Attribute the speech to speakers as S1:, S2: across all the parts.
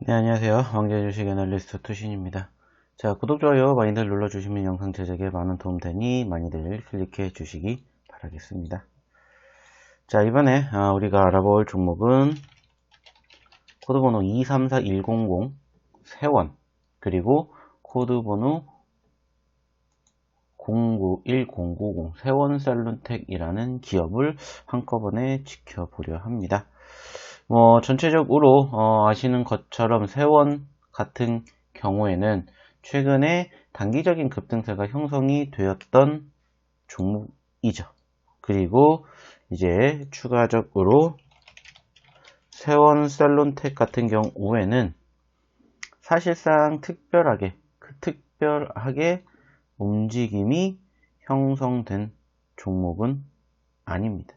S1: 네, 안녕하세요. 왕자주식 애널리스트 투신입니다. 자, 구독, 좋아요 많이들 눌러주시면 영상 제작에 많은 도움 되니 많이들 클릭해 주시기 바라겠습니다. 자, 이번에 우리가 알아볼 종목은 코드번호 234100 세원, 그리고 코드번호 091090 세원셀룬텍이라는 기업을 한꺼번에 지켜보려 합니다. 전체적으로 아시는 것처럼 세원 같은 경우에는 최근에 단기적인 급등세가 형성이 되었던 종목이죠. 그리고 이제 추가적으로 세원셀룬텍 같은 경우에는 사실상 특별하게 움직임이 형성된 종목은 아닙니다.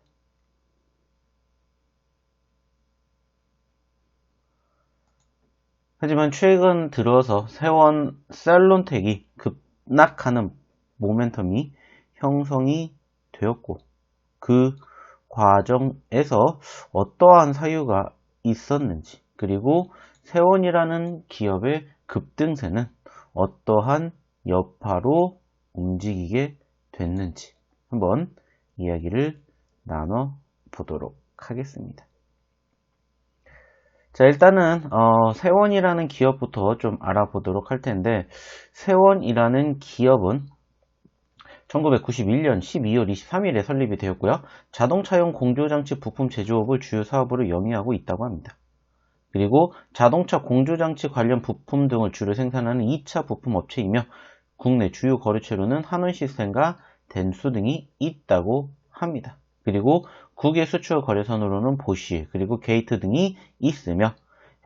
S1: 하지만 최근 들어서 세원셀룬텍이 급락하는 모멘텀이 형성이 되었고, 그 과정에서 어떠한 사유가 있었는지, 그리고 세원이라는 기업의 급등세는 어떠한 여파로 움직이게 됐는지 한번 이야기를 나눠보도록 하겠습니다. 자, 일단은 세원이라는 기업부터 좀 알아보도록 할 텐데, 세원이라는 기업은 1991년 12월 23일에 설립이 되었고요. 자동차용 공조장치 부품 제조업을 주요 사업으로 영위하고 있다고 합니다. 그리고 자동차 공조장치 관련 부품 등을 주로 생산하는 2차 부품 업체이며, 국내 주요 거래처로는 한원시스템과 덴수 등이 있다고 합니다. 그리고 국외 수출 거래선으로는 보쉬, 그리고 게이트 등이 있으며,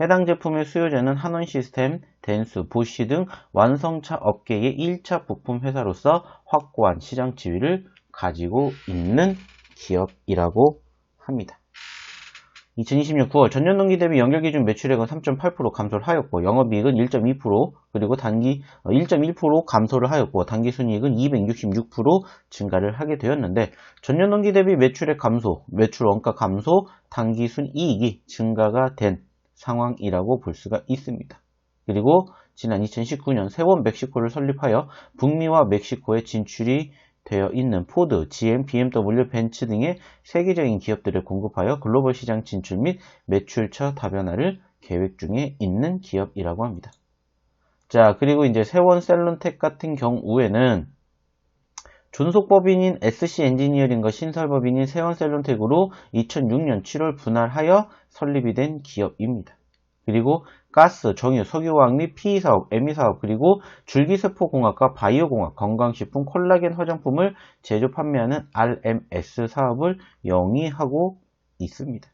S1: 해당 제품의 수요자는 한원시스템, 덴수, 보쉬 등 완성차 업계의 1차 부품 회사로서 확고한 시장 지위를 가지고 있는 기업이라고 합니다. 2020년 9월 전년 동기 대비 연결기준 매출액은 3.8% 감소를 하였고, 영업이익은 1.2%, 그리고 1.1% 감소를 하였고, 당기순이익은 266% 증가를 하게 되었는데, 전년 동기 대비 매출액 감소, 매출 원가 감소, 당기순이익이 증가가 된 상황이라고 볼 수가 있습니다. 그리고 지난 2019년 세원 멕시코를 설립하여 북미와 멕시코에 진출이 되어 있는 포드, GM, BMW, 벤츠 등의 세계적인 기업들을 공급하여 글로벌 시장 진출 및 매출처 다변화를 계획 중에 있는 기업이라고 합니다. 자, 그리고 이제 세원셀룬텍 같은 경우에는 존속법인인 SC 엔지니어링과 신설법인인 세원셀룬텍으로 2006년 7월 분할하여 설립이 된 기업입니다. 그리고 가스, 정유, 석유화학 및 PE사업, ME사업, 그리고 줄기세포공학과 바이오공학, 건강식품, 콜라겐 화장품을 제조 판매하는 RMS 사업을 영위하고 있습니다.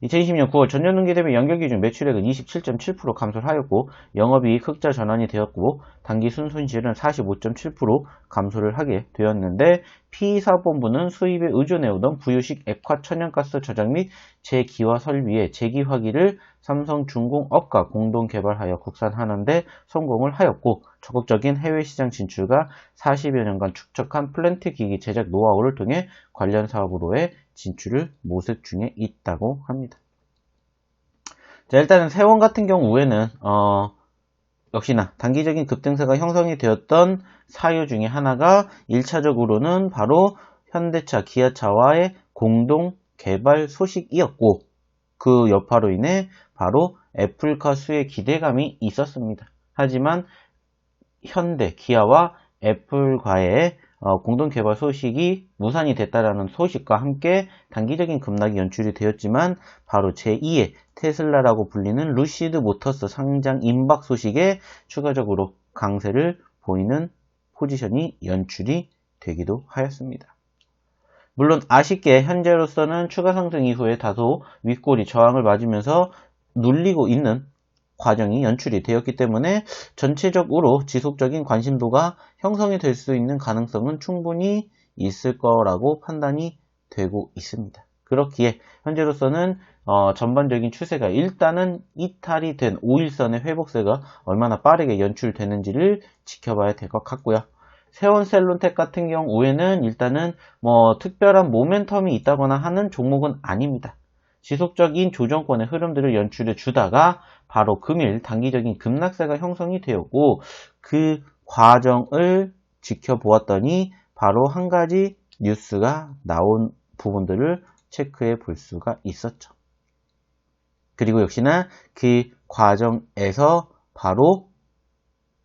S1: 2020년 9월 전년 동기 대비 연결기준 매출액은 27.7% 감소를 하였고, 영업이익 흑자 전환이 되었고, 당기순 손실은 45.7% 감소를 하게 되었는데, PE사업본부는 수입에 의존해오던 부유식 액화 천연가스 저장 및 재기화 설비의 재기화기를 삼성중공업과 공동 개발하여 국산하는 데 성공을 하였고, 적극적인 해외 시장 진출과 40여 년간 축적한 플랜트 기기 제작 노하우를 통해 관련 사업으로의 진출을 모색 중에 있다고 합니다. 자, 일단은 세원 같은 경우에는 역시나 단기적인 급등세가 형성이 되었던 사유 중에 하나가 1차적으로는 바로 현대차, 기아차와의 공동 개발 소식이었고, 그 여파로 인해 바로 애플카 수의 기대감이 있었습니다. 하지만 현대, 기아와 애플과의 공동 개발 소식이 무산이 됐다라는 소식과 함께 단기적인 급락이 연출이 되었지만, 바로 제2의 테슬라라고 불리는 루시드 모터스 상장 임박 소식에 추가적으로 강세를 보이는 포지션이 연출이 되기도 하였습니다. 물론 아쉽게 현재로서는 추가 상승 이후에 다소 윗골이 저항을 맞으면서 눌리고 있는 과정이 연출이 되었기 때문에 전체적으로 지속적인 관심도가 형성이 될 수 있는 가능성은 충분히 있을 거라고 판단이 되고 있습니다. 그렇기에 현재로서는 전반적인 추세가 일단은 이탈이 된 5일선의 회복세가 얼마나 빠르게 연출되는지를 지켜봐야 될 것 같고요. 세원셀룬텍 같은 경우에는 일단은 특별한 모멘텀이 있다거나 하는 종목은 아닙니다. 지속적인 조정권의 흐름들을 연출해 주다가 바로 금일 단기적인 급락세가 형성이 되었고 그 과정을 지켜보았더니 바로 한 가지 뉴스가 나온 부분들을 체크해 볼 수가 있었죠. 그리고 역시나 그 과정에서 바로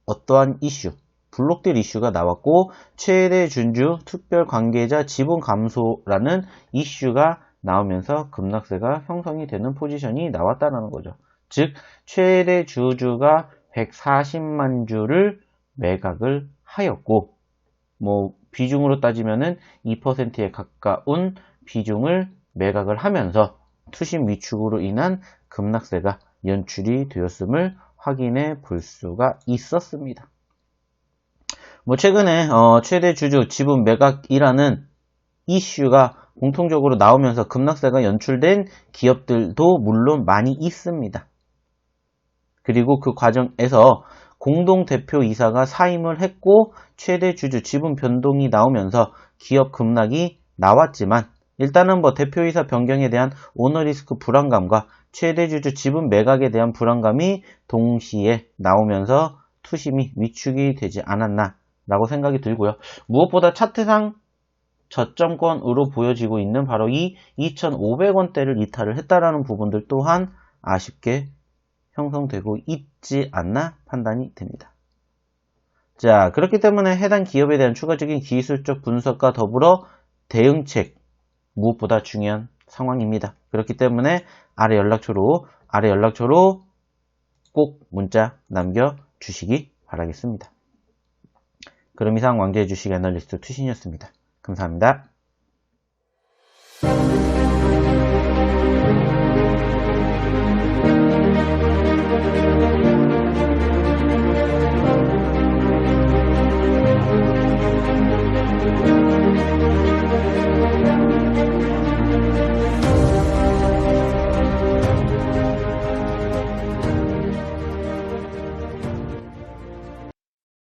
S1: 어떠한 이슈, 블록딜 이슈가 나왔고 최대 준주 특별 관계자 지분 감소라는 이슈가 나오면서 급락세가 형성이 되는 포지션이 나왔다는 거죠. 즉 최대 주주가 140만 주를 매각을 하였고 비중으로 따지면은 2%에 가까운 비중을 매각을 하면서 투심 위축으로 인한 급락세가 연출이 되었음을 확인해 볼 수가 있었습니다. 최근에 최대 주주 지분 매각이라는 이슈가 공통적으로 나오면서 급락세가 연출된 기업들도 물론 많이 있습니다. 그리고 그 과정에서 공동대표이사가 사임을 했고 최대 주주 지분 변동이 나오면서 기업 급락이 나왔지만 일단은 대표이사 변경에 대한 오너리스크 불안감과 최대 주주 지분 매각에 대한 불안감이 동시에 나오면서 투심이 위축이 되지 않았나 라고 생각이 들고요. 무엇보다 차트상 저점권으로 보여지고 있는 바로 이 2,500원대를 이탈을 했다라는 부분들 또한 아쉽게 형성되고 있지 않나 판단이 됩니다. 자, 그렇기 때문에 해당 기업에 대한 추가적인 기술적 분석과 더불어 대응책 무엇보다 중요한 상황입니다. 그렇기 때문에 아래 연락처로 꼭 문자 남겨주시기 바라겠습니다. 그럼 이상 왕재의 주식 애널리스트 투신이었습니다. 감사합니다.